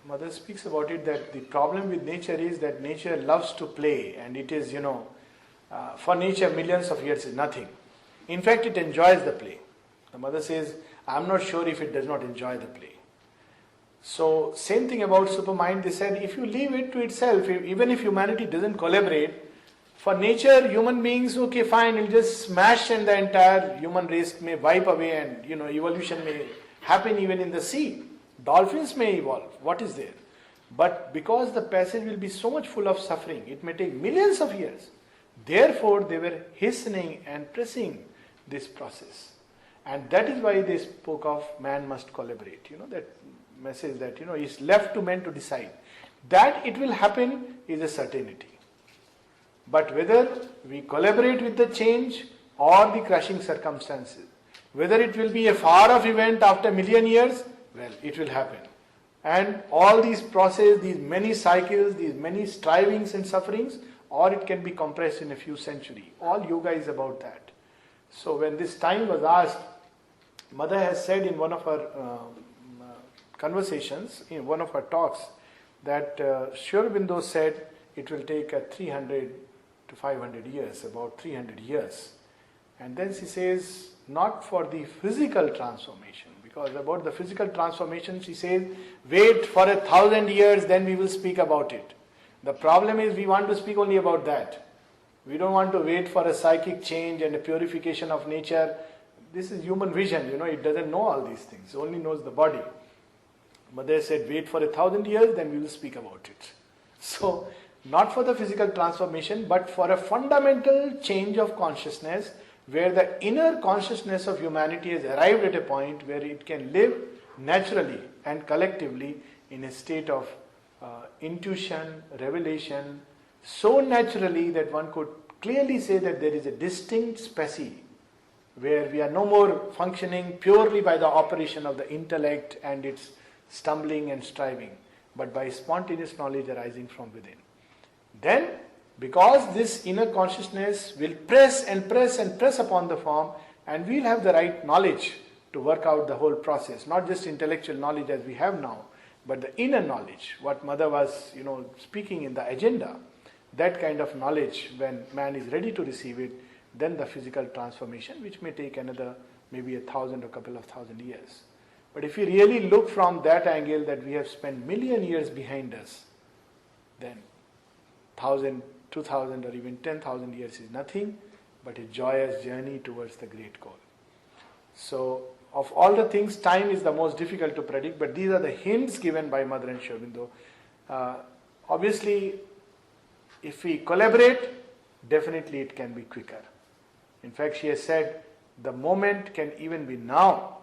Mother speaks about it that the problem with nature is that nature loves to play, and it is, for nature millions of years is nothing. In fact, it enjoys the play. The mother says, I'm not sure if it does not enjoy the play. So, same thing about supermind. They said, if you leave it to itself, even if humanity doesn't collaborate, for nature, human beings, okay, fine, it'll just smash and the entire human race may wipe away and, evolution may happen even in the sea. Dolphins may evolve. What is there? But because the passage will be so much full of suffering, it may take millions of years. Therefore, they were hastening and pressing this process. And that is why they spoke of man must collaborate. That message that, is left to men to decide. That it will happen is a certainty. But whether we collaborate with the change or the crushing circumstances, whether it will be a far-off event after a million years, well, it will happen. And all these processes, these many cycles, these many strivings and sufferings, or it can be compressed in a few centuries. All yoga is about that. So when this time was asked, Mother has said in one of her conversations, in one of her talks, that Aurobindo said it will take 300 to 500 years, about 300 years. And then she says, not for the physical transformation, because about the physical transformation she says, wait for 1,000 years, then we will speak about it. The problem is we want to speak only about that. We don't want to wait for a psychic change and a purification of nature. This is human vision, it doesn't know all these things, it only knows the body. Mother said, wait for 1,000 years, then we will speak about it. So, not for the physical transformation, but for a fundamental change of consciousness, where the inner consciousness of humanity has arrived at a point where it can live naturally and collectively in a state of intuition, revelation, so naturally that one could clearly say that there is a distinct specie where we are no more functioning purely by the operation of the intellect and its stumbling and striving, but by spontaneous knowledge arising from within. Then, because this inner consciousness will press and press and press upon the form, and we'll have the right knowledge to work out the whole process, not just intellectual knowledge as we have now, but the inner knowledge, what Mother was, speaking in the agenda, that kind of knowledge, when man is ready to receive it, then the physical transformation, which may take another maybe 1,000 or couple of thousand years. But if we really look from that angle that we have spent million years behind us, then 1,000, 2,000 or even 10,000 years is nothing but a joyous journey towards the great goal. So, of all the things, time is the most difficult to predict, but these are the hints given by Mother and Aurobindo. Obviously, if we collaborate, definitely it can be quicker. In fact, she has said, the moment can even be now.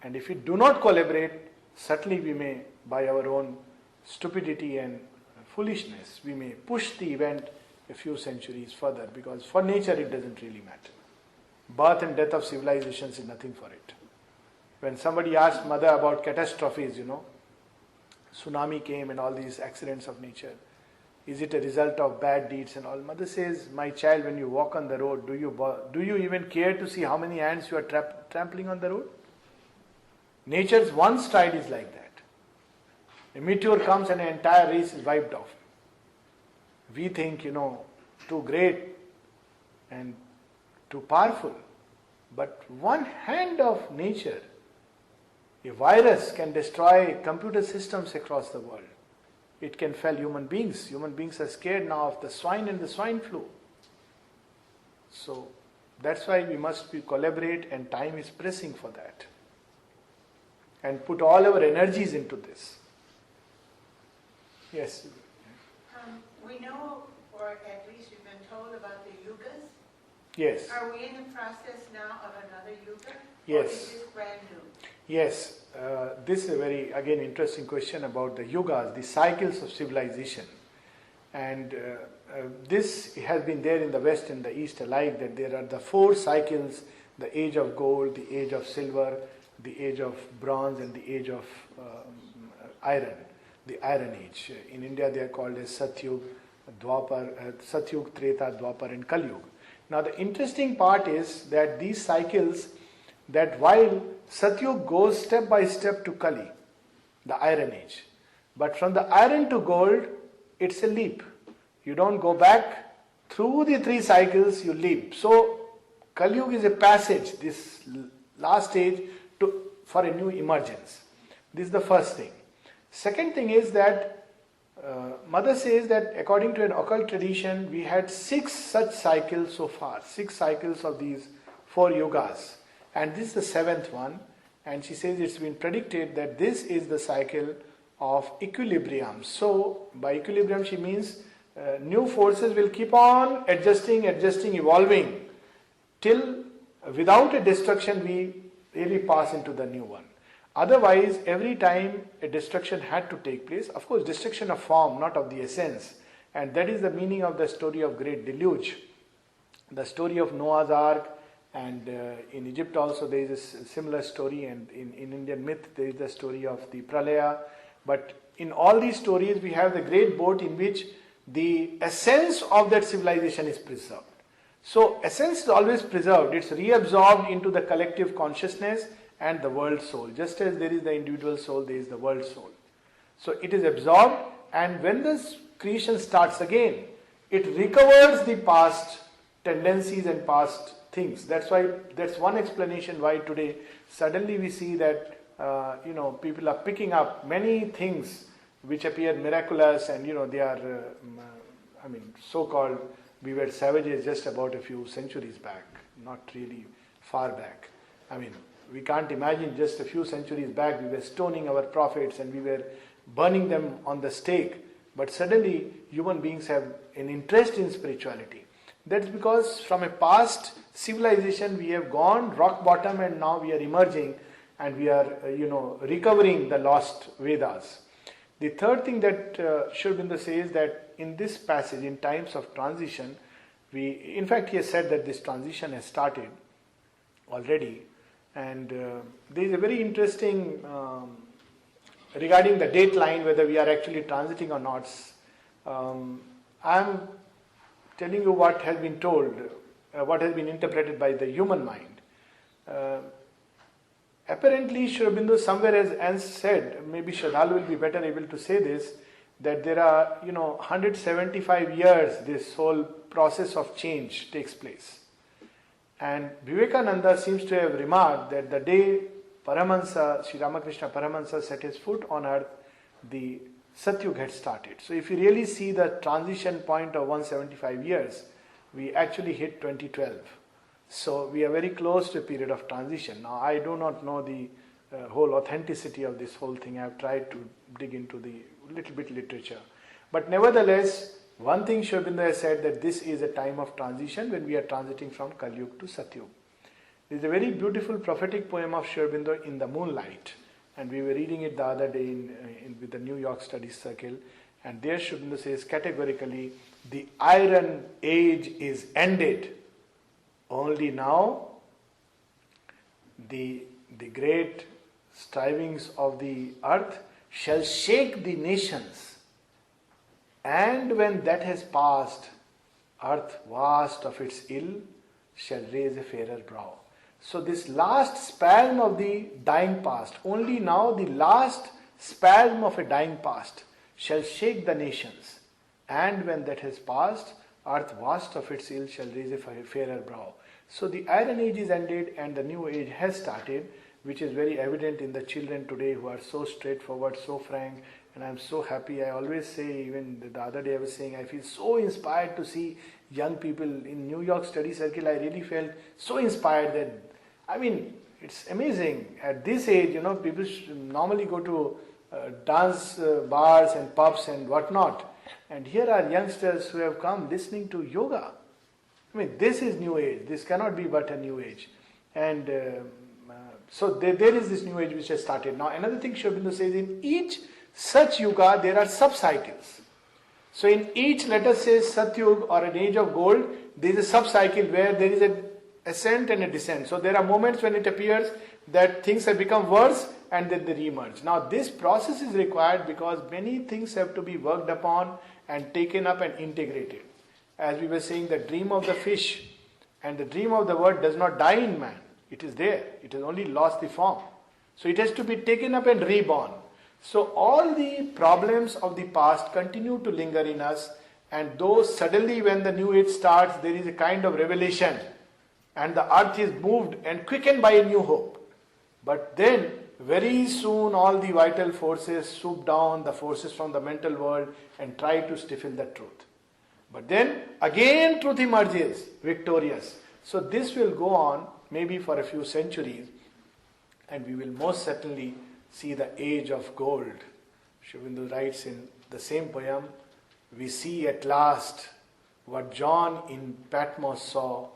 And if we do not collaborate, certainly we may, by our own stupidity and foolishness, we may push the event a few centuries further, because for nature it doesn't really matter. Birth and death of civilizations is nothing for it. When somebody asked Mother about catastrophes, tsunami came and all these accidents of nature, is it a result of bad deeds and all? Mother says, my child, when you walk on the road, do you even care to see how many ants you are trampling on the road? Nature's one stride is like that. A meteor comes and an entire race is wiped off. We think, too great and too powerful. But one hand of nature, a virus, can destroy computer systems across the world. It can fell human beings. Human beings are scared now of the swine and the swine flu. So that's why we must collaborate, and time is pressing for that. And put all our energies into this. Yes? We know, or at least we've been told about the yugas. Yes. Are we in the process now of another yuga? Yes. Or is this brand new? Yes. This is a very, again, interesting question about the yugas, the cycles of civilization. And this has been there in the West and the East alike, that there are the 4 cycles: the age of gold, the age of silver, the age of bronze, and the age of iron, the Iron Age. In India they are called as Satyug, Satyug, Treta, Dwapar and Kalyug. Now the interesting part is that these cycles, that while Satyug goes step by step to Kali, the Iron Age, but from the iron to gold, it's a leap. You don't go back through the 3 cycles, you leap. So Kalyug is a passage, this last stage, for a new emergence. This is the first thing. Second thing is that Mother says that according to an occult tradition, we had 6 such cycles so far, 6 cycles of these 4 yugas. And this is the 7th one. And she says it's been predicted that this is the cycle of equilibrium. So by equilibrium she means new forces will keep on adjusting, evolving, till without a destruction we really pass into the new one. Otherwise, every time a destruction had to take place, of course destruction of form, not of the essence, and that is the meaning of the story of great deluge, the story of Noah's Ark, and in Egypt also there is a similar story, and in Indian myth there is the story of the Pralaya. But in all these stories we have the great boat in which the essence of that civilization is preserved. So essence is always preserved, it's reabsorbed into the collective consciousness and the world soul. Just as there is the individual soul, there is the world soul. So it is absorbed, and when this creation starts again, it recovers the past tendencies and past things. That's one explanation why today suddenly we see that people are picking up many things which appear miraculous, and they are so-called, we were savages just about a few centuries back, not really far back. We can't imagine just a few centuries back we were stoning our prophets and we were burning them on the stake. But suddenly human beings have an interest in spirituality. That's because from a past civilization we have gone rock bottom, and now we are emerging and we are recovering the lost Vedas. The third thing that Sri Aurobindo says, that in this passage, in times of transition, in fact he has said that this transition has started already. And there is a very interesting, regarding the date line, whether we are actually transiting or not. I am telling you what has been told, what has been interpreted by the human mind. Apparently, Sri Aurobindo somewhere has said, maybe Shraddhalu will be better able to say this, that there are 175 years this whole process of change takes place. And Vivekananda seems to have remarked that the day Paramahansa, Sri Ramakrishna Paramahansa set his foot on earth, the Satyug had started. So if you really see the transition point of 175 years, we actually hit 2012. So we are very close to a period of transition. Now I do not know the whole authenticity of this whole thing. I have tried to dig into the little bit literature. But nevertheless, one thing Sri Aurobindo has said, that this is a time of transition when we are transiting from Kalyug to Satyug. There is a very beautiful prophetic poem of Sri Aurobindo, In the Moonlight, and we were reading it the other day with the New York Studies Circle, and there Sri Aurobindo says categorically, the Iron Age is ended. Only now the great strivings of the earth shall shake the nations. And when that has passed, earth vast of its ill shall raise a fairer brow. So this last spasm of the dying past, only now the last spasm of a dying past shall shake the nations. And when that has passed, earth vast of its ill shall raise a fairer brow. So the Iron Age is ended and the New Age has started, which is very evident in the children today who are so straightforward, so frank, and I'm so happy. I always say, even the other day I was saying, I feel so inspired to see young people in New York Study Circle. I really felt so inspired that, I mean, it's amazing. At this age, people normally go to dance bars and pubs and whatnot. And here are youngsters who have come listening to yoga. I mean, this is New Age. This cannot be but a New Age. And so there is this New Age which has started. Now, another thing Aurobindo says, in each such yuga, there are sub-cycles. So in each, let us say, Satyug or an age of gold, there is a sub-cycle where there is an ascent and a descent. So there are moments when it appears that things have become worse and then they re-emerge. Now this process is required because many things have to be worked upon and taken up and integrated. As we were saying, the dream of the fish and the dream of the word does not die in man. It is there. It has only lost the form. So it has to be taken up and reborn. So all the problems of the past continue to linger in us, and though suddenly when the new age starts, there is a kind of revelation and the earth is moved and quickened by a new hope. But then very soon all the vital forces swoop down, the forces from the mental world, and try to stifle the truth. But then again truth emerges victorious. So this will go on maybe for a few centuries, and we will most certainly see the age of gold. Aurobindo writes in the same poem, we see at last what John in Patmos saw,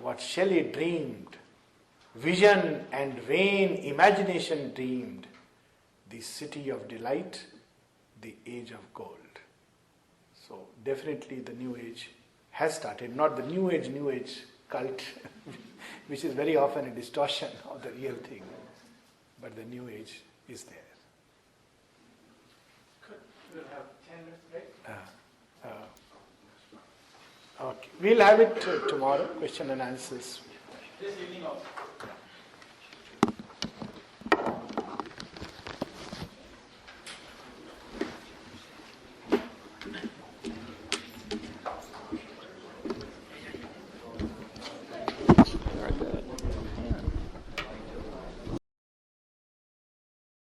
what Shelley dreamed, vision and vain imagination dreamed, the city of delight, the age of gold. So definitely the New Age has started, not the New Age cult, which is very often a distortion of the real thing, but the New Age is there. We'll have 10 minutes break. Okay, we'll have it tomorrow, question and answers. This evening also.